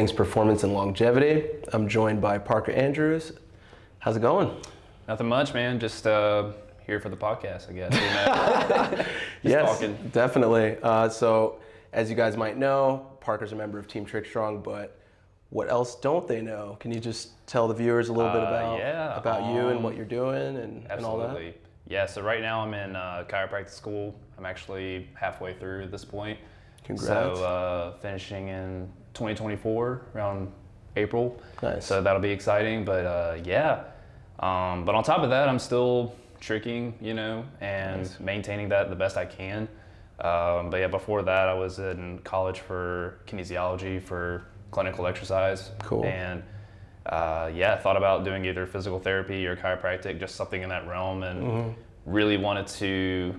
things performance and longevity. I'm joined by Parker Andrews. How's it going? Nothing much, man. Just here for the podcast, I guess. You know? Yes, talking. definitely. So as you guys might know, Parker's a member of Team TrickStrong, but what else don't they know? Can you just tell the viewers a little bit about you and what you're doing and all that? Absolutely. Yeah, so right now I'm in chiropractic school. I'm actually halfway through at this point. Congrats. So finishing in 2024, around April. Nice. So that'll be exciting, but yeah. But on top of that, I'm still tricking, you know, and Nice. maintaining that the best I can. But yeah, before that, I was in college for kinesiology for clinical exercise. Cool. And yeah, thought about doing either physical therapy or chiropractic, just something in that realm, and really wanted to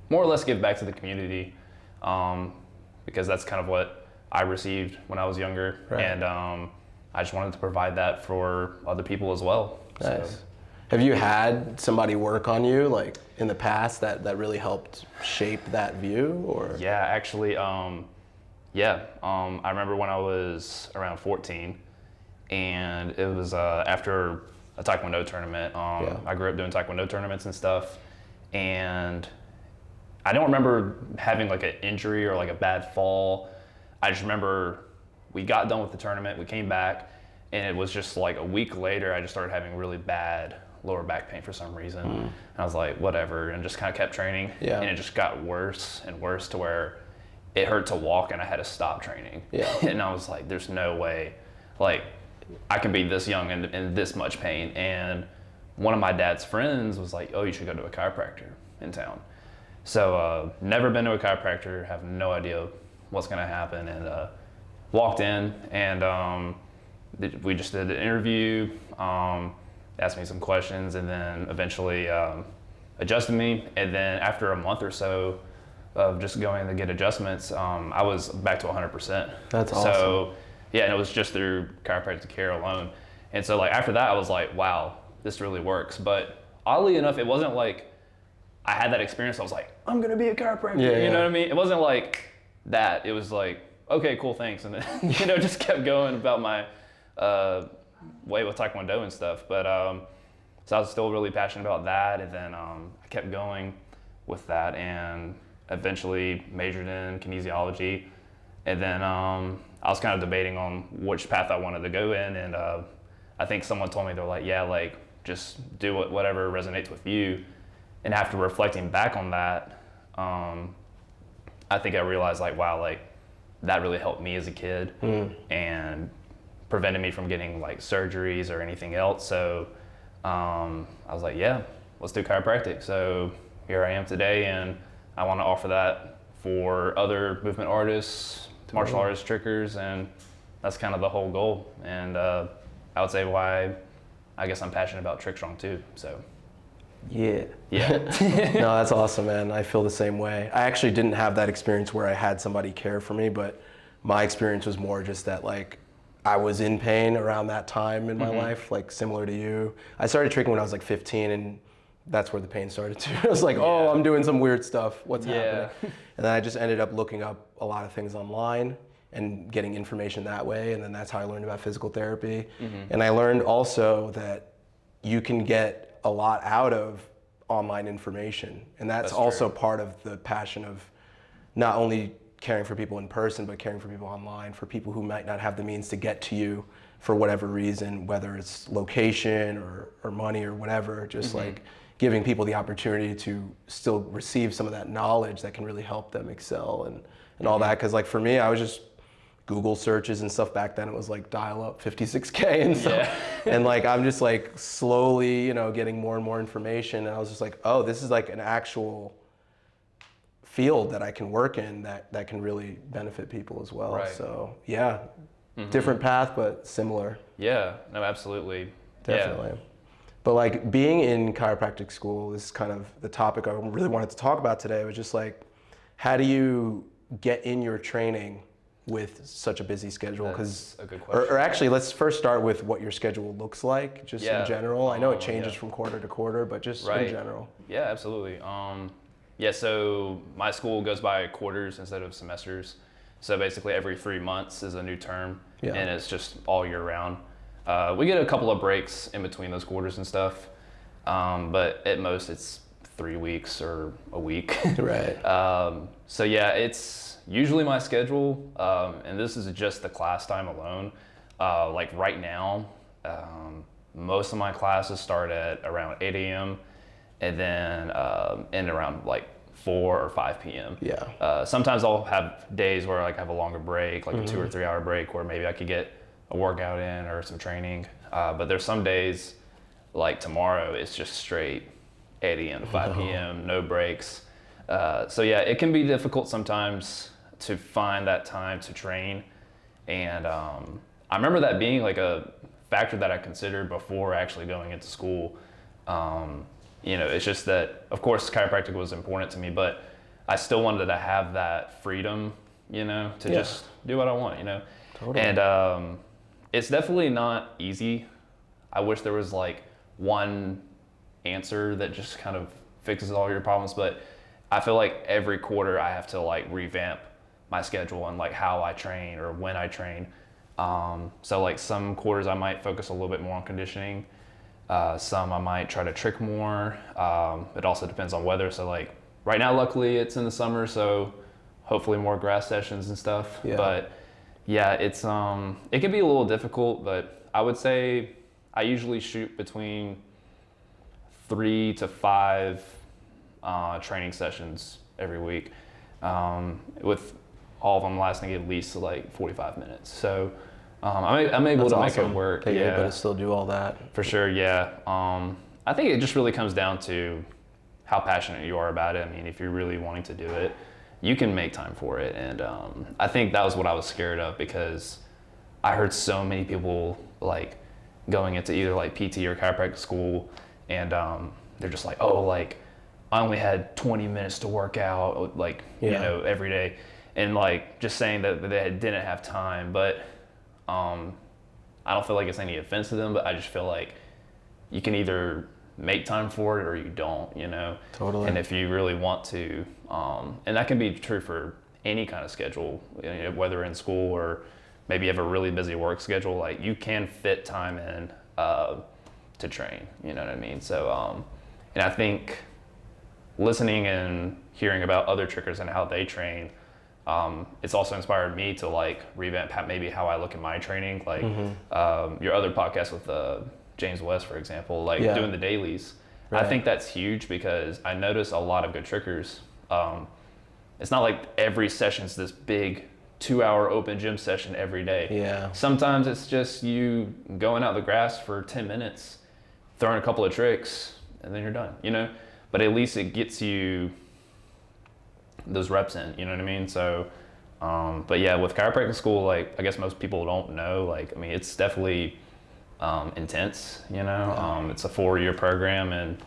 more or less give back to the community, because that's kind of what I received when I was younger. Right. And I just wanted to provide that for other people as well. Nice. So, Have you had somebody work on you like in the past that really helped shape that view, or? yeah, actually, I remember when I was around 14, and it was after a Taekwondo tournament. I grew up doing Taekwondo tournaments and stuff, and I don't remember having like an injury or like a bad fall. I just remember we got done with the tournament, we came back, and it was just like a week later, I just started having really bad lower back pain for some reason. And I was like, whatever, and just kind of kept training. Yeah. And it just got worse and worse to where it hurt to walk and I had to stop training. Yeah. And I was like, there's no way, like, I can be this young and in this much pain. And one of my dad's friends was like, oh, you should go to a chiropractor in town. So never been to a chiropractor, have no idea what's gonna happen, and walked in, and we just did an interview, asked me some questions, and then eventually adjusted me. And then after a month or so of just going to get adjustments, I was back to 100%. That's awesome. So yeah, and it was just through chiropractic care alone. And so like after that, I was like, wow, this really works. But oddly enough, it wasn't like I had that experience. I was like, I'm gonna be a chiropractor. Yeah, you know what I mean? It wasn't like that. It was like, okay, cool, thanks. And then, you know, just kept going about my way with Taekwondo and stuff. But so I was still really passionate about that. And then I kept going with that, and eventually majored in kinesiology. And then I was kind of debating on which path I wanted to go in. And I think someone told me, they're like, yeah, like just do whatever resonates with you. And after reflecting back on that, I think I realized like, wow, like that really helped me as a kid and prevented me from getting like surgeries or anything else. So I was like, yeah, let's do chiropractic. So here I am today, and I want to offer that for other movement artists, martial artists, trickers, and that's kind of the whole goal. And I would say why I guess I'm passionate about TrickStrong too. So. Yeah. No, that's awesome, man. I feel the same way. I actually didn't have that experience where I had somebody care for me, but my experience was more just that like I was in pain around that time in my life, like similar to you. I started tricking when I was like 15, and that's where the pain started too. I was like, oh, I'm doing some weird stuff. What's happening? And then I just ended up looking up a lot of things online and getting information that way, and then that's how I learned about physical therapy. And I learned also that you can get a lot out of online information, and that's also part of the passion of not only caring for people in person, but caring for people online, for people who might not have the means to get to you for whatever reason, whether it's location or money or whatever, just like giving people the opportunity to still receive some of that knowledge that can really help them excel and all that. Because like for me, I was just Google searches and stuff back then. It was like dial up 56K and stuff. And like I'm just like slowly, you know, getting more and more information, and I was just like, oh, this is like an actual field that I can work in that can really benefit people as well. Right. So yeah, different path but similar. Yeah, no, absolutely. Definitely. Yeah. But like being in chiropractic school is kind of the topic I really wanted to talk about today. It was just like, how do you get in your training with such a busy schedule? That's a good question. Or actually, let's first start with what your schedule looks like, just in general. I know it changes from quarter to quarter, but just in general. Yeah, absolutely. Yeah, so my school goes by quarters instead of semesters. So basically every 3 months is a new term, Yeah. and it's just all year round. We get a couple of breaks in between those quarters and stuff, but at most it's 3 weeks or a week. Right. So yeah, it's usually my schedule, and this is just the class time alone. Like right now, most of my classes start at around 8 a.m. and then end around like 4 or 5 p.m. Yeah. Sometimes I'll have days where like I have a longer break, like a 2 or 3 hour break, where maybe I could get a workout in or some training. But there's some days, like tomorrow, it's just straight 8 a.m. to 5 p.m., no breaks. So yeah, it can be difficult sometimes to find that time to train. And I remember that being like a factor that I considered before actually going into school. It's just that, of course, chiropractic was important to me, but I still wanted to have that freedom, to just do what I want, Totally. And it's definitely not easy. I wish there was like one answer that just kind of fixes all your problems, but I feel like every quarter I have to like revamp my schedule and like how I train or when I train. So like some quarters I might focus a little bit more on conditioning. Some I might try to trick more. It also depends on weather. So like right now, luckily it's in the summer, so hopefully more grass sessions and stuff. Yeah. But yeah, it's it can be a little difficult, but I would say I usually shoot between 3 to 5 training sessions every week, with all of them lasting at least like 45 minutes. So I'm able That's to awesome. make it work. That you're Yeah, able to still do all that. for sure. Yeah. I think it just really comes down to how passionate you are about it. I mean, if you're really wanting to do it, you can make time for it. And I think that was what I was scared of, because I heard so many people like going into either like PT or chiropractic school, and they're just like, oh, like I only had 20 minutes to work out, like, every day. And like just saying that they didn't have time. But I don't feel like it's any offense to them, but I just feel like you can either make time for it or you don't, Totally. And if you really want to, and that can be true for any kind of schedule, whether in school or maybe you have a really busy work schedule, like you can fit time in to train, you know what I mean? So, and I think listening and hearing about other trickers and how they train, it's also inspired me to like revamp maybe how I look at my training. Like your other podcast with James West, for example, like doing the dailies. Right. I think that's huge, because I notice a lot of good trickers. It's not like every session's this big 2-hour open gym session every day. Yeah. Sometimes it's just you going out the grass for 10 minutes, throwing a couple of tricks, and then you're done, But at least it gets you those reps in, you know what I mean? So, but yeah, with chiropractic school, like I guess most people don't know, like, I mean, it's definitely intense, it's a 4-year program, and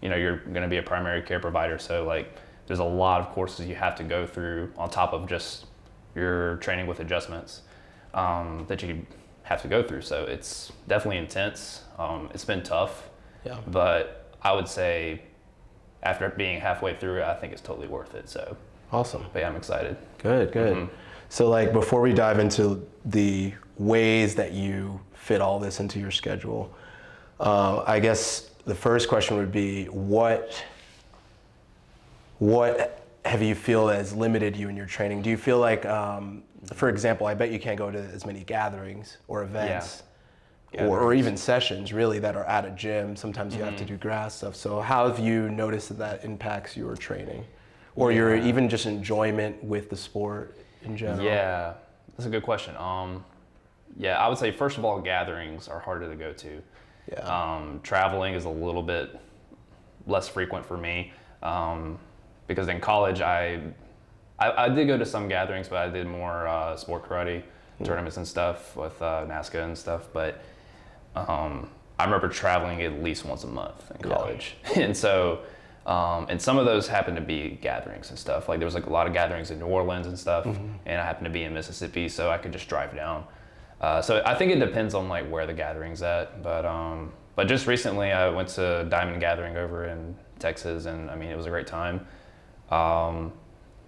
you're going to be a primary care provider. So like there's a lot of courses you have to go through on top of just your training with adjustments that you have to go through. So it's definitely intense. It's been tough, but I would say after being halfway through it, I think it's totally worth it. So awesome. But yeah, I'm excited. Good. So like before we dive into the ways that you fit all this into your schedule, I guess the first question would be, what have you feel has limited you in your training? Do you feel like, for example, I bet you can't go to as many gatherings or events or even sessions really that are at a gym. Sometimes you have to do grass stuff. So how have you noticed that impacts your training or your even just enjoyment with the sport in general? Yeah, that's a good question. I would say first of all, gatherings are harder to go to. Traveling is a little bit less frequent for me, because in college I did go to some gatherings, but I did more sport karate tournaments and stuff with NASCA and stuff. But I remember traveling at least once a month in college, and so and some of those happened to be gatherings and stuff. Like there was like a lot of gatherings in New Orleans and stuff, and I happened to be in Mississippi, so I could just drive down. So I think it depends on like where the gathering's at, but just recently I went to Diamond Gathering over in Texas, and I mean it was a great time.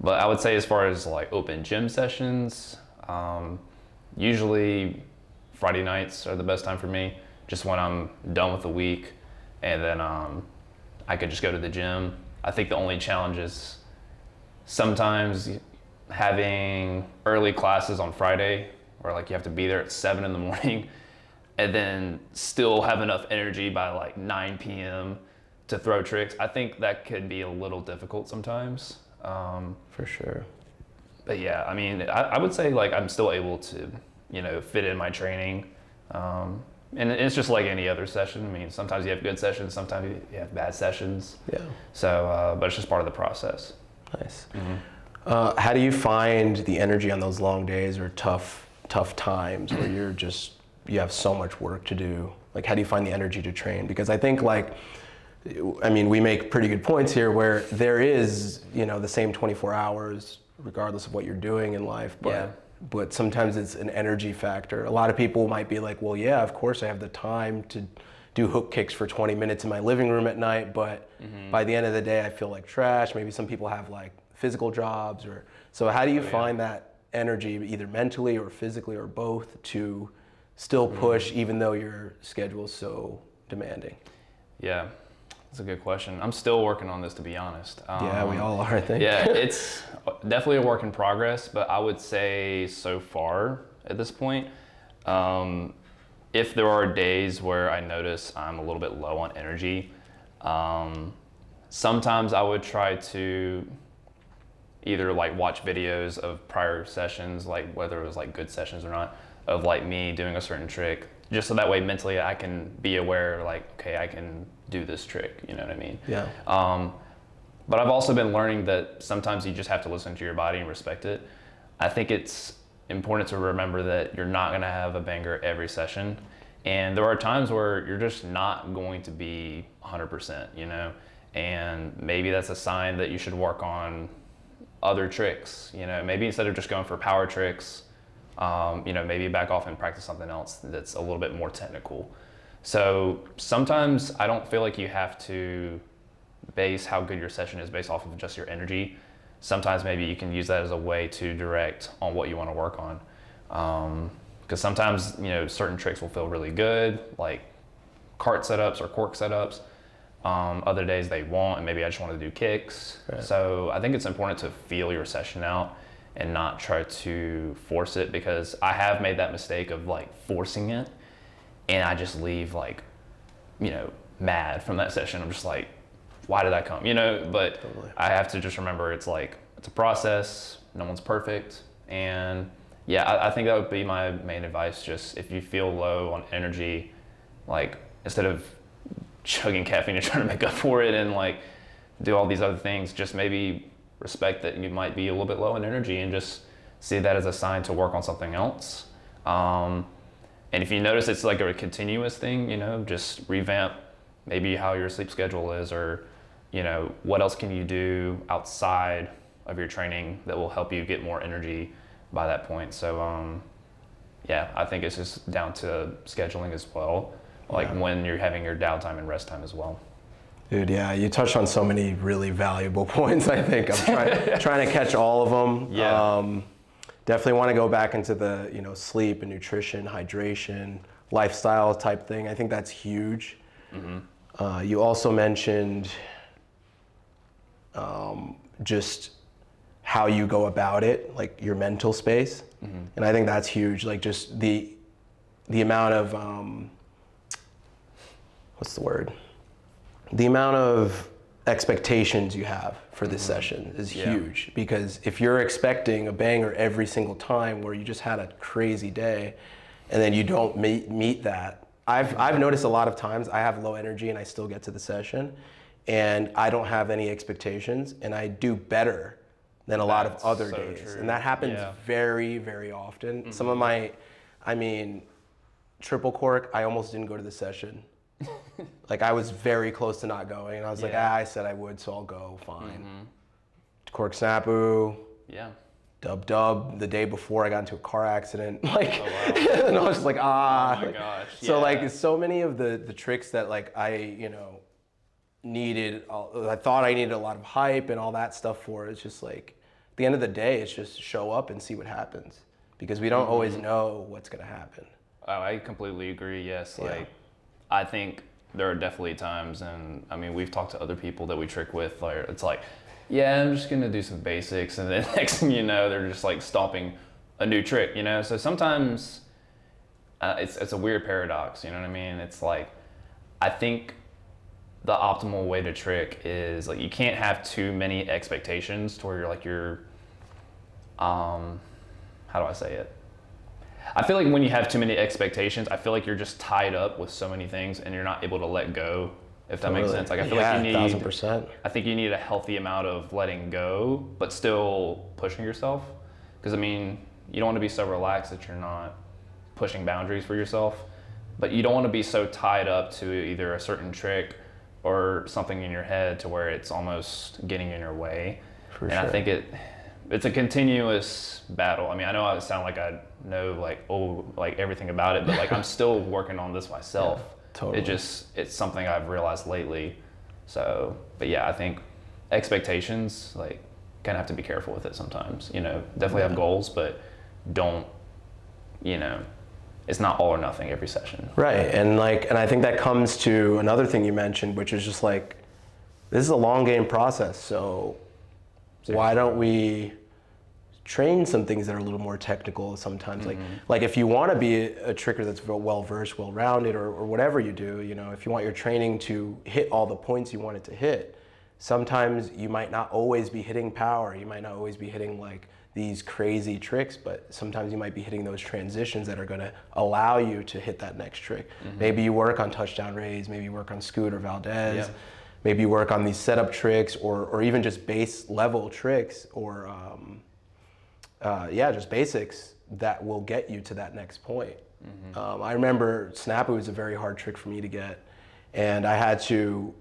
But I would say as far as like open gym sessions, usually Friday nights are the best time for me, just when I'm done with the week, and then I could just go to the gym. I think the only challenge is sometimes having early classes on Friday, where like you have to be there at 7 in the morning, and then still have enough energy by like 9 p.m. to throw tricks. I think that could be a little difficult sometimes. For sure. But yeah, I mean, I would say like I'm still able to, fit in my training. And it's just like any other session. I mean, sometimes you have good sessions, sometimes you have bad sessions. Yeah. So, but it's just part of the process. Nice. How do you find the energy on those long days or tough times where you have so much work to do? Like, how do you find the energy to train? Because I think we make pretty good points here where there is, the same 24 hours regardless of what you're doing in life, but sometimes it's an energy factor. A lot of people might be like, well, yeah, of course I have the time to do hook kicks for 20 minutes in my living room at night, but by the end of the day I feel like trash. Maybe some people have like physical jobs so how do you find that energy either mentally or physically or both to still push even though your schedule is so demanding? Yeah. That's a good question. I'm still working on this, to be honest. Yeah, we all are, I think. Yeah, it's definitely a work in progress, but I would say so far at this point, if there are days where I notice I'm a little bit low on energy, sometimes I would try to either like watch videos of prior sessions, like whether it was like good sessions or not, of like me doing a certain trick, just so that way mentally I can be aware, like, okay, I can do this trick, you know what I mean? Yeah. But I've also been learning that sometimes you just have to listen to your body and respect it. I think it's important to remember that you're not gonna have a banger every session. And there are times where you're just not going to be 100%, and maybe that's a sign that you should work on other tricks, maybe instead of just going for power tricks, maybe back off and practice something else that's a little bit more technical. So sometimes I don't feel like you have to base how good your session is based off of just your energy. Sometimes maybe you can use that as a way to direct on what you want to work on. Because sometimes, certain tricks will feel really good, like cart setups or cork setups. Other days they won't, and maybe I just want to do kicks. Right. So I think it's important to feel your session out and not try to force it, because I have made that mistake of like forcing it and I just leave like, mad from that session. I'm just like, why did that come? But totally. I have to just remember it's like, it's a process, no one's perfect. And yeah, I think that would be my main advice. Just if you feel low on energy, like instead of chugging caffeine and trying to make up for it and like do all these other things, just maybe respect that you might be a little bit low in energy and just see that as a sign to work on something else. And if you notice it's like a continuous thing, just revamp maybe how your sleep schedule is, or, what else can you do outside of your training that will help you get more energy by that point. So, I think it's just down to scheduling as well, like when you're having your downtime and rest time as well. Dude, yeah, you touched on so many really valuable points. I think I'm trying to catch all of them. Yeah. Definitely want to go back into the sleep and nutrition, hydration, lifestyle type thing. I think that's huge. Mm-hmm. You also mentioned just how you go about it, like your mental space, and I think that's huge. Like just the amount of what's the word? The amount of expectations you have for this session is huge, because if you're expecting a banger every single time where you just had a crazy day and then you don't meet that, I've noticed a lot of times I have low energy and I still get to the session and I don't have any expectations and I do better than a lot of other days. True. And that happens very, very often. Some of my, triple cork, I almost didn't go to the session. Like I was very close to not going, and I was like, I said I would, so I'll go, fine. Cork snapu, dub the day before I got into a car accident, like, and I was just like, oh my gosh. So like so many of the tricks that like I needed, I thought I needed a lot of hype and all that stuff for, it's just like at the end of the day, it's just show up and see what happens, because we don't always know what's gonna happen. Oh, I completely agree. Yes, Yeah. like I think there are definitely times, and I mean we've talked to other people that we trick with, like it's like, yeah, I'm just gonna do some basics, and then next thing you know, they're just like stomping a new trick, you know. So sometimes it's a weird paradox, you know what I mean? It's like I think the optimal way to trick is like you can't have too many expectations to where you're how do I say it? I feel like when you have too many expectations, I feel like you're just tied up with so many things and you're not able to let go, if that makes sense. Like I feel like you need 1000%. I think you need a healthy amount of letting go, but still pushing yourself. Because I mean, you don't want to be so relaxed that you're not pushing boundaries for yourself, but you don't want to be so tied up to either a certain trick or something in your head to where it's almost getting in your way. For and sure. I think it's a continuous battle. I mean, I know I sound like I know like everything about it, but like I'm still working on this myself. Yeah, totally. It's something I've realized lately. So, but yeah, I think expectations, like, kind of have to be careful with it sometimes. You know, definitely have goals, but don't, you know, it's not all or nothing every session. Right, and I think that comes to another thing you mentioned, which is just like, this is a long game process, so why don't we train some things that are a little more technical sometimes? Like if you want to be a tricker that's well-versed, well-rounded, or whatever you do, you know, if you want your training to hit all the points you want it to hit, sometimes you might not always be hitting power, you might not always be hitting like these crazy tricks, but sometimes you might be hitting those transitions that are going to allow you to hit that next trick. Maybe you work on touchdown raise, maybe you work on Scoot or Valdez, maybe you work on these setup tricks, or even just base level tricks, or just basics that will get you to that next point. I remember Snapu was a very hard trick for me to get, and I had to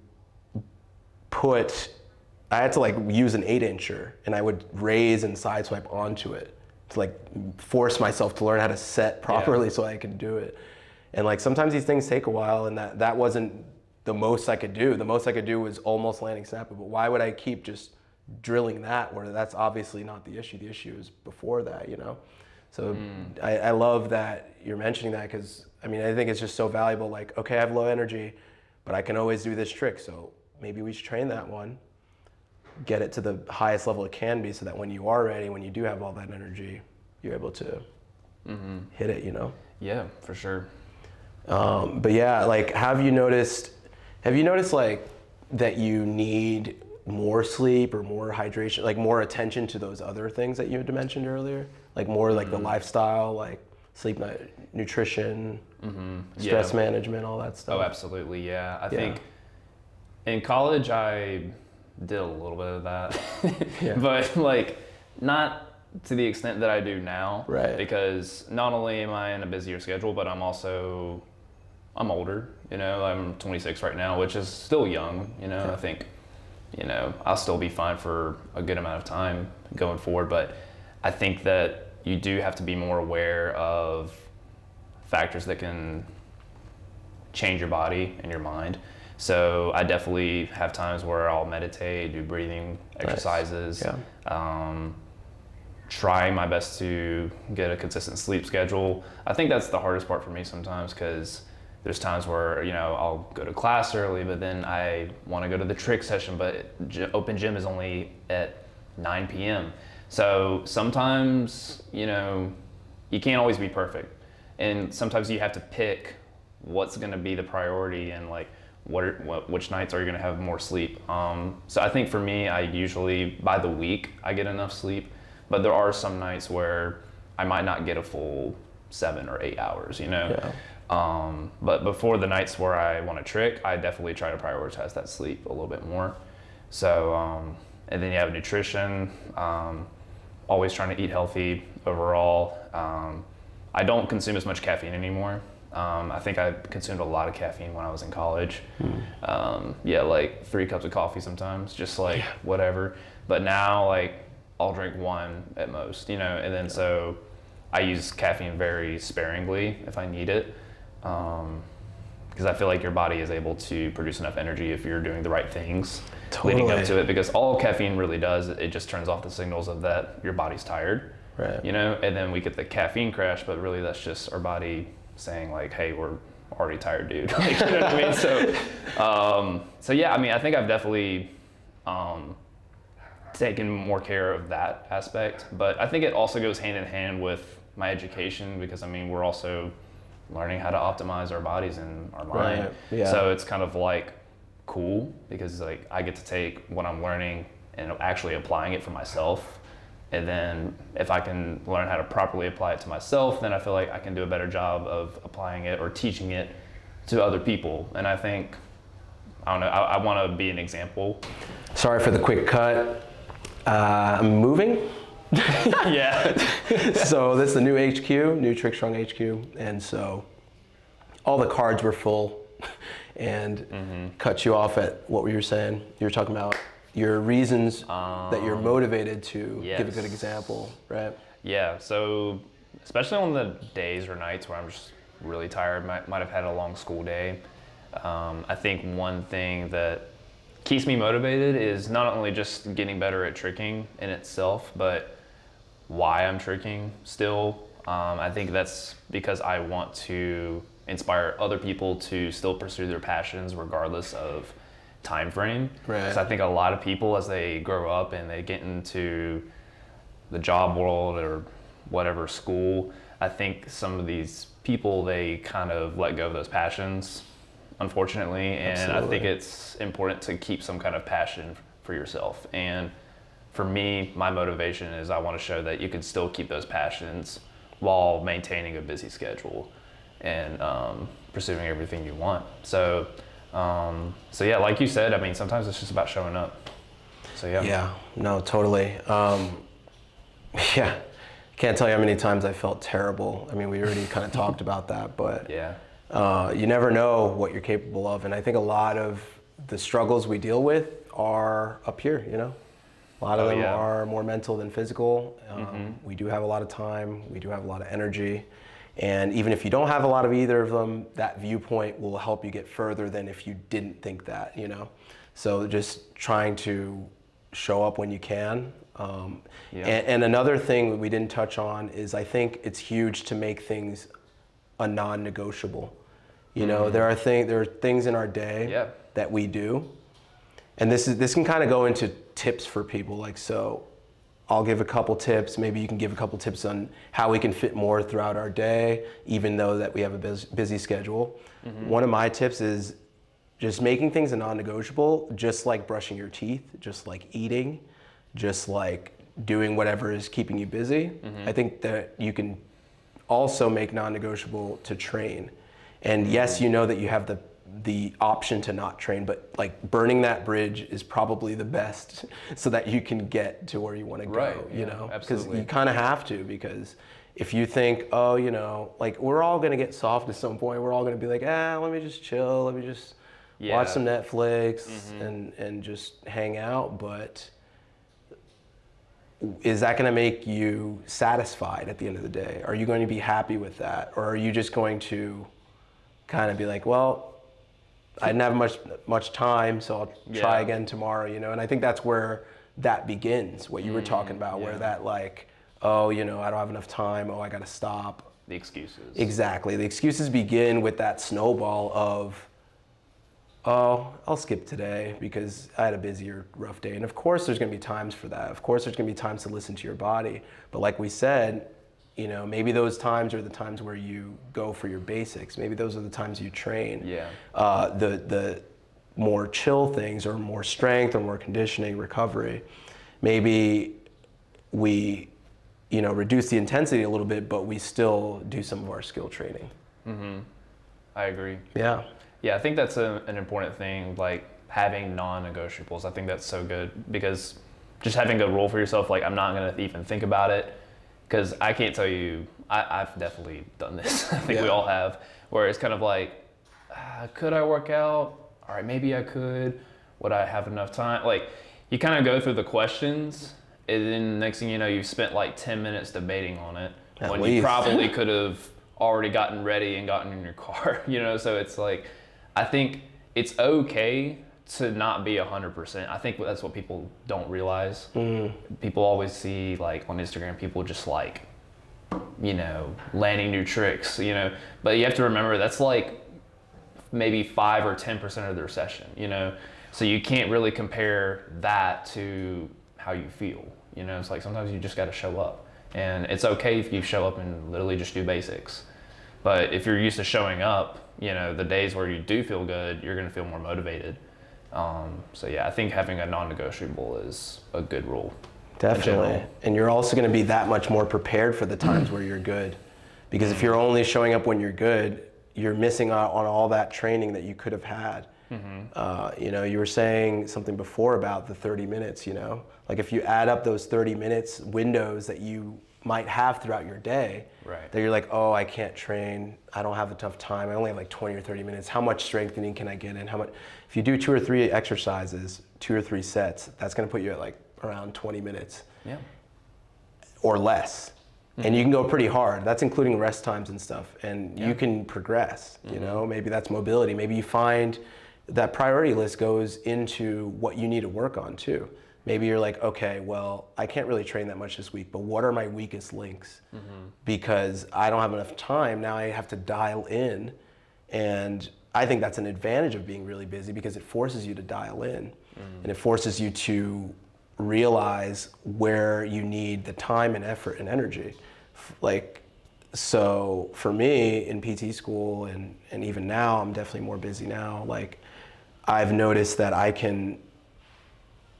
like use an 8-incher, and I would raise and sideswipe onto it to like force myself to learn how to set properly so I could do it. And like sometimes these things take a while, and that wasn't the most I could do. The most I could do was almost landing Snapu, but why would I keep just drilling that where that's obviously not the issue? The issue is before that, you know? So I love that you're mentioning that, because I mean, I think it's just so valuable. Like, okay, I have low energy, but I can always do this trick, so maybe we should train that one, get it to the highest level it can be, so that when you are ready, when you do have all that energy, you're able to hit it, you know? Yeah, for sure. But yeah, like, have you noticed like that you need more sleep or more hydration, like more attention to those other things that you had mentioned earlier? Like more like the lifestyle, like sleep, nutrition, stress management, all that stuff? Oh, absolutely, yeah. I think in college I did a little bit of that, but like not to the extent that I do now. Right. Because not only am I in a busier schedule, but I'm older, you know, I'm 26 right now, which is still young, you know. I think, you know, I'll still be fine for a good amount of time going forward, but I think that you do have to be more aware of factors that can change your body and your mind. So I definitely have times where I'll meditate, do breathing exercises, try my best to get a consistent sleep schedule. I think that's the hardest part for me sometimes, because there's times where, you know, I'll go to class early, but then I want to go to the trick session, but open gym is only at 9 p.m. So sometimes, you know, you can't always be perfect. And sometimes you have to pick what's going to be the priority, and like which nights are you going to have more sleep. So I think for me, I usually, by the week, I get enough sleep, but there are some nights where I might not get a full 7 or 8 hours, you know? But before the nights where I want to trick, I definitely try to prioritize that sleep a little bit more. So, and then you have nutrition, always trying to eat healthy overall. I don't consume as much caffeine anymore. I think I consumed a lot of caffeine when I was in college. Like 3 cups of coffee sometimes, just like whatever. But now, like, I'll drink 1 at most, you know, and then so I use caffeine very sparingly if I need it. because I feel like your body is able to produce enough energy if you're doing the right things Totally. leading up to it, because all caffeine really does, it just turns off the signals of that your body's tired, Right. you know, and then we get the caffeine crash, but really that's just our body saying like, hey, we're already tired, dude. Like, you know what I mean? So yeah, I mean, I think I've definitely taken more care of that aspect, but I think it also goes hand in hand with my education, because I mean, we're also learning how to optimize our bodies and our mind. Right. Yeah. So it's kind of like cool, because like I get to take what I'm learning and actually applying it for myself. And then if I can learn how to properly apply it to myself, then I feel like I can do a better job of applying it or teaching it to other people. And I think, I don't know, I want to be an example. Sorry for the quick cut. I'm moving. Yeah. So this is the new HQ, new TrickStrong HQ, and so all the cards were full, and cut you off at what were you saying? You were talking about your reasons that you're motivated to give a good example, right? Yeah, so especially on the days or nights where I'm just really tired, might have had a long school day, I think one thing that keeps me motivated is not only just getting better at tricking in itself, but why I'm tricking still. I think that's because I want to inspire other people to still pursue their passions regardless of time frame. Right. Because I think a lot of people, as they grow up and they get into the job world or whatever school, I think some of these people, they kind of let go of those passions, unfortunately. And Absolutely. I think it's important to keep some kind of passion for yourself. And for me, my motivation is I want to show that you can still keep those passions while maintaining a busy schedule and pursuing everything you want. So yeah, like you said, I mean, sometimes it's just about showing up. So yeah. Yeah, no, totally. Yeah, can't tell you how many times I felt terrible. I mean, we already kind of talked about that, but Yeah. you never know what you're capable of. And I think a lot of the struggles we deal with are up here, you know? A lot of them are more mental than physical. We do have a lot of time. We do have a lot of energy. And even if you don't have a lot of either of them, that viewpoint will help you get further than if you didn't think that, you know? So just trying to show up when you can. And another thing we didn't touch on is I think it's huge to make things a non-negotiable. You know, there are things in our day that we do. And this can kind of go into tips for people. Like, so I'll give a couple tips. Maybe you can give a couple tips on how we can fit more throughout our day, even though that we have a busy schedule. One of my tips is just making things a non-negotiable, just like brushing your teeth, just like eating, just like doing whatever is keeping you busy. I think that you can also make non-negotiable to train. And yes, you know that you have the option to not train, but like burning that bridge is probably the best so that you can get to where you want to go, you know? Because you kind of have to, because if you think, oh, you know, like we're all going to get soft at some point. We're all going to be like, let me just chill. Let me just watch some Netflix and just hang out. But is that going to make you satisfied at the end of the day? Are you going to be happy with that? Or are you just going to kind of be like, well, I didn't have much time, so I'll try again tomorrow, you know? And I think that's where that begins, what you were talking about, where that like, oh, you know, I don't have enough time, oh, I gotta stop. The excuses. Exactly, the excuses begin with that snowball of, oh, I'll skip today because I had a busy or rough day. And of course there's gonna be times for that. Of course there's gonna be times to listen to your body. But like we said, you know, maybe those times are the times where you go for your basics. Maybe those are the times you train. The more chill things, or more strength, or more conditioning, recovery. Maybe we, you know, reduce the intensity a little bit, but we still do some of our skill training. I agree. Yeah. Yeah, I think that's an important thing, like having non-negotiables. I think that's so good, because just having a rule for yourself, like I'm not gonna even think about it. Because I can't tell you, I've definitely done this. I think we all have, where it's kind of like, could I work out? All right, maybe I could. Would I have enough time? Like, you kind of go through the questions, and then next thing you know, you've spent like 10 minutes debating on it, when you probably could have already gotten ready and gotten in your car, you know? So it's like, I think it's okay to not be 100%. I think that's what people don't realize. People always see like on Instagram, people just like, you know, landing new tricks, you know, but you have to remember that's like maybe 5 or 10% of their session, you know, so you can't really compare that to how you feel, you know. It's like sometimes you just got to show up, and it's okay if you show up and literally just do basics. But if you're used to showing up, you know, the days where you do feel good, you're going to feel more motivated. So yeah, I think having a non-negotiable is a good rule. Definitely. And you're also going to be that much more prepared for the times where you're good. Because if you're only showing up when you're good, you're missing out on all that training that you could have had. You know, you were saying something before about the 30 minutes, you know, like if you add up those 30 minutes windows that you might have throughout your day, that you're like, oh, I can't train, I don't have enough time, I only have like 20 or 30 minutes, how much strengthening can I get in? How much? If you do 2 or 3 exercises, 2 or 3 sets, that's going to put you at like around 20 minutes or less. And you can go pretty hard. That's including rest times and stuff. And you can progress, you know, maybe that's mobility. Maybe you find that priority list goes into what you need to work on too. Maybe you're like, okay, well, I can't really train that much this week, but what are my weakest links? Because I don't have enough time. Now I have to dial in. And I think that's an advantage of being really busy, because it forces you to dial in. And it forces you to realize where you need the time and effort and energy. Like, so for me in PT school and even now, I'm definitely more busy now. Like, I've noticed that I can,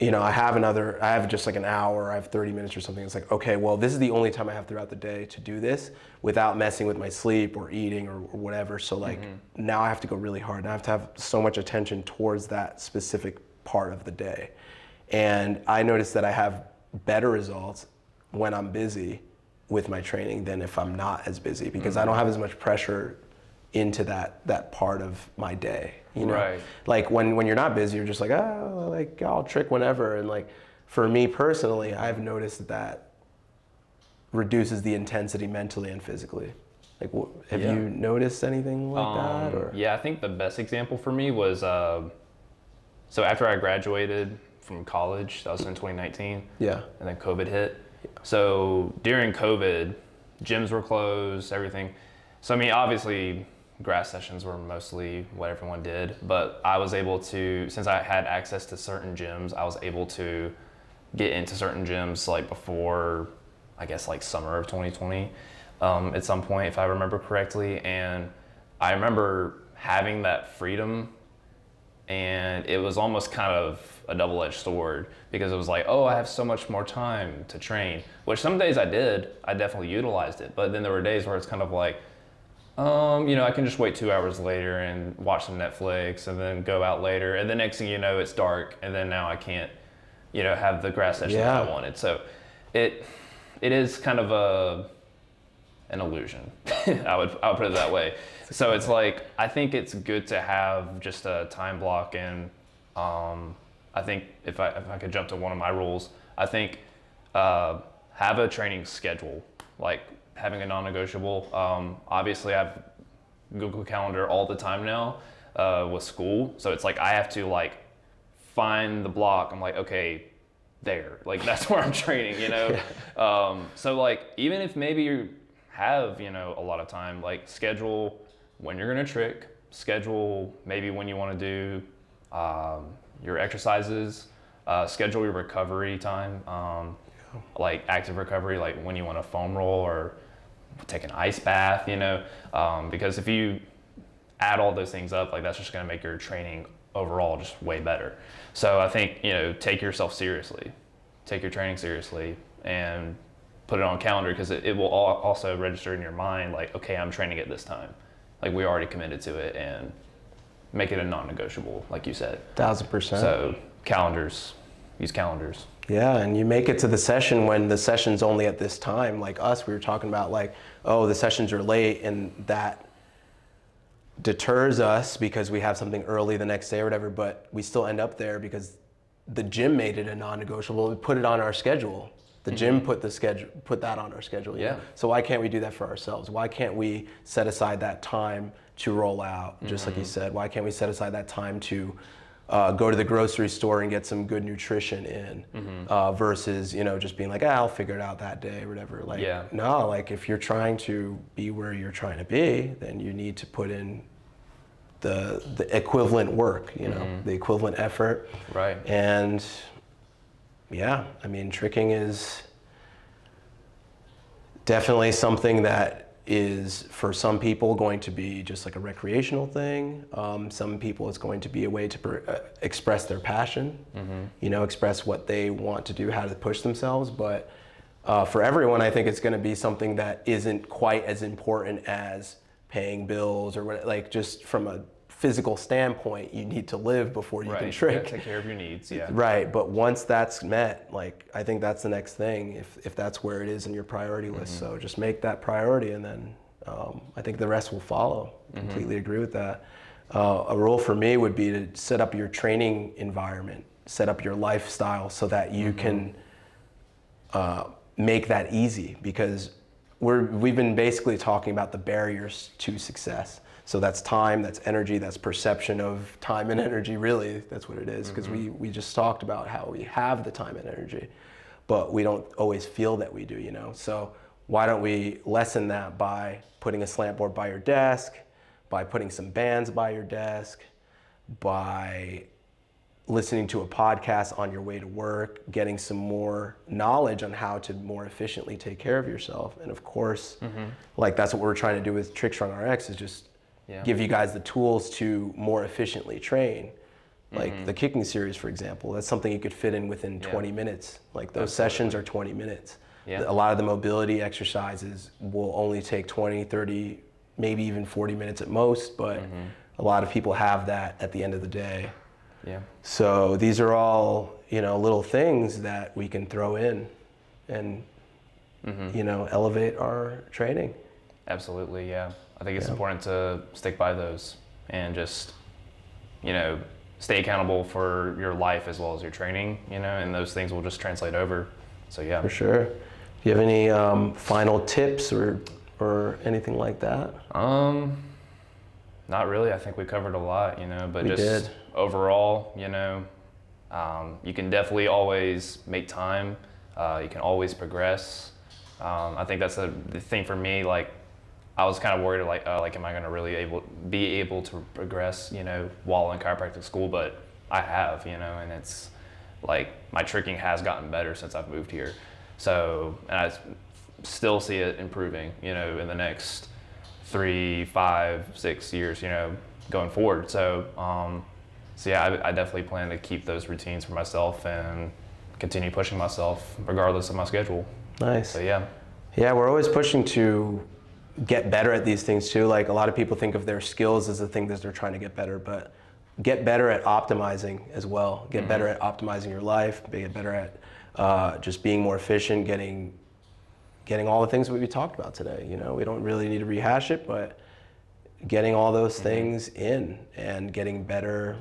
you know, I have just like an hour, I have 30 minutes or something. It's like, okay, well, this is the only time I have throughout the day to do this without messing with my sleep or eating or whatever. So like now I have to go really hard, and I have to have so much attention towards that specific part of the day. And I noticed that I have better results when I'm busy with my training than if I'm not as busy, because I don't have as much pressure into that part of my day, you know? Like when you're not busy, you're just like, oh, like I'll trick whenever. And like for me personally, I've noticed that reduces the intensity mentally and physically. Like, have you noticed anything like that? Or? Yeah, I think the best example for me was, so after I graduated from college, that was in 2019. And then COVID hit. So during COVID, gyms were closed, everything. So I mean, obviously, grad sessions were mostly what everyone did, but I was able to, since I had access to certain gyms, I was able to get into certain gyms like before, I guess like summer of 2020, at some point, if I remember correctly. And I remember having that freedom, and it was almost kind of a double-edged sword, because it was like, oh, I have so much more time to train, which some days I definitely utilized it. But then there were days where it's kind of like, you know, I can just wait 2 hours later and watch some Netflix and then go out later. And the next thing you know, it's dark, and then now I can't, you know, have the grad session that I wanted. So it is kind of an illusion. I would put it that way. So it's like, I think it's good to have just a time block. And I think if I could jump to one of my rules, I think have a training schedule, like having a non-negotiable. Obviously I have Google Calendar all the time now with school. So it's like, I have to like find the block. I'm like, okay, there, like that's where I'm training, you know? So like, even if maybe you have, you know, a lot of time, like schedule when you're gonna trick, schedule maybe when you wanna do your exercises, schedule your recovery time, like active recovery, like when you wanna foam roll or take an ice bath, you know? Because if you add all those things up, like that's just gonna make your training overall just way better. So I think, you know, take yourself seriously, take your training seriously, and put it on a calendar, because it will also register in your mind, like, okay, I'm training at this time. Like we already committed to it, and make it a non-negotiable, like you said. 1000%. So calendars, use calendars. Yeah, and you make it to the session when the session's only at this time. Like us, we were talking about like, oh, the sessions are late, and that deters us because we have something early the next day or whatever, but we still end up there because the gym made it a non-negotiable. We put it on our schedule. The gym put that on our schedule. You know? So why can't we do that for ourselves? Why can't we set aside that time to roll out, just like you said? Why can't we set aside that time to go to the grocery store and get some good nutrition in, versus, you know, just being like, I'll figure it out that day or whatever. Like, no, like if you're trying to be where you're trying to be, then you need to put in the equivalent work, you know, the equivalent effort. Right. And yeah, I mean, tricking is definitely something that is for some people going to be just like a recreational thing. Some people it's going to be a way to express their passion, you know, express what they want to do, how to push themselves. But for everyone, I think it's going to be something that isn't quite as important as paying bills or what, like just from a physical standpoint, you need to live before you can trick. Take care of your needs, Right, but once that's met, like I think that's the next thing, if that's where it is in your priority list. So just make that priority, and then I think the rest will follow. Completely agree with that. A rule for me would be to set up your training environment, set up your lifestyle so that you can make that easy, because we've been basically talking about the barriers to success. So that's time, that's energy, that's perception of time and energy, really, that's what it is. Because we just talked about how we have the time and energy, but we don't always feel that we do, you know? So why don't we lessen that by putting a slant board by your desk, by putting some bands by your desk, by listening to a podcast on your way to work, getting some more knowledge on how to more efficiently take care of yourself. And of course, like that's what we're trying to do with TrickStrong RX, is just give you guys the tools to more efficiently train. Like the kicking series, for example, that's something you could fit in within 20 minutes. Like those sessions are 20 minutes. A lot of the mobility exercises will only take 20, 30, maybe even 40 minutes at most, but a lot of people have that at the end of the day. So these are all, you know, little things that we can throw in and, you know, elevate our training. Absolutely, yeah. I think it's important to stick by those and just, you know, stay accountable for your life as well as your training, you know, and those things will just translate over. So yeah. For sure. Do you have any final tips or anything like that? Not really. I think we covered a lot, you know, but overall, you know, you can definitely always make time. You can always progress. I think that's the thing for me. Like, I was kind of worried, like, am I going to really be able to progress, you know, while in chiropractic school? But I have, you know, and it's like my tricking has gotten better since I've moved here. So, and I still see it improving, you know, in the next 3, 5, 6 years, you know, going forward. So, so yeah, I definitely plan to keep those routines for myself and continue pushing myself regardless of my schedule. Nice. So yeah. Yeah, we're always pushing to get better at these things too. Like a lot of people think of their skills as the thing that they're trying to get better, but get better at optimizing as well. Get better at optimizing your life, get better at just being more efficient, getting all the things that we talked about today. You know, we don't really need to rehash it, but getting all those things in and getting better,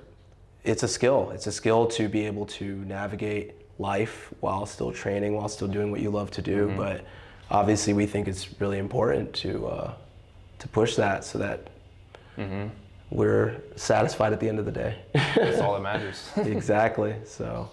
it's a skill. It's a skill to be able to navigate life while still training, while still doing what you love to do. But obviously we think it's really important to push that so that we're satisfied at the end of the day. That's all that matters. Exactly. So,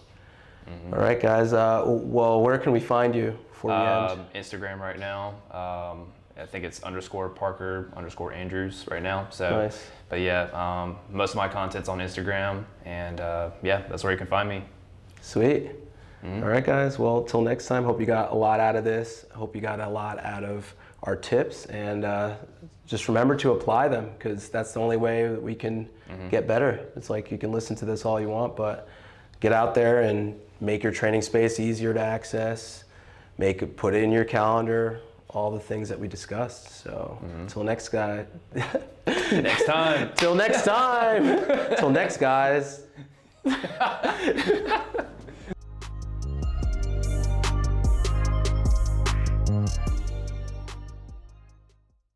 all right, guys. Well, where can we find you before we end? Instagram right now. I think it's _Parker_Andrews right now. So, nice. But yeah, most of my content's on Instagram, and yeah, that's where you can find me. Sweet. All right, guys. Well, till next time, hope you got a lot out of this. Hope you got a lot out of our tips, and just remember to apply them, because that's the only way that we can get better. It's like you can listen to this all you want, but get out there and make your training space easier to access. Put it in your calendar, all the things that we discussed. So till next guy. Next time. Till next time. Till next guys.